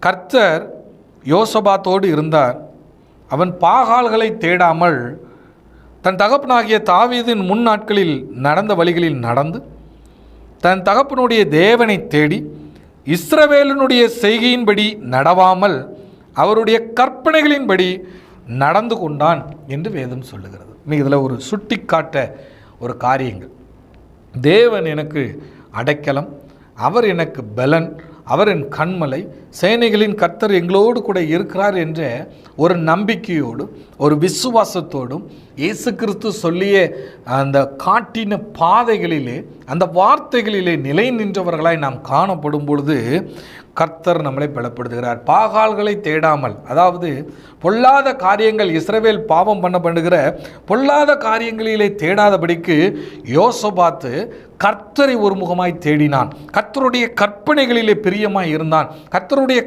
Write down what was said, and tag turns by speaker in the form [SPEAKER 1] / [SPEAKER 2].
[SPEAKER 1] கர்த்தர் யோசபாத்தோடு இருந்தார். அவன் பாகால்களை தேடாமல் தன் தகப்பனாகிய தாவீதின் முன் நாட்களில் நடந்த வழிகளில் நடந்து தன் தகப்பனுடைய தேவனை தேடி இஸ்ரவேலினுடைய செய்கையின்படி நடவாமல் அவருடைய கற்பனைகளின்படி நடந்து கொண்டான் என்று வேதம் சொல்லுகிறது. இதில் ஒரு சுட்டி காட்ட ஒரு காரியங்கள், தேவன் எனக்கு அடைக்கலம், அவர் எனக்கு பலன், அவர் என் கண்மலை, சேனைகளின் கர்த்தர் எங்களோடு கூட இருக்கிறார் என்ற ஒரு நம்பிக்கையோடு ஒரு விசுவாசத்தோடும் இயேசு கிறிஸ்து சொல்லிய அந்த காட்டின பாதைகளிலே அந்த வார்த்தைகளிலே நிலை நின்றவர்களாய் நாம் காணப்படும் பொழுது கர்த்தர் நம்மளை பலப்படுத்துகிறார். பாகால்களை தேடாமல், அதாவது பொல்லாத காரியங்கள், இஸ்ரவேல் பாவம் பண்ணுகிற பொல்லாத காரியங்களிலே தேடாதபடிக்கு யோசபாத்து கர்த்தரை ஒருமுகமாய் தேடினான். கர்த்தருடைய கற்பனைகளிலே பிரியமாய் இருந்தான். கர்த்தருடைய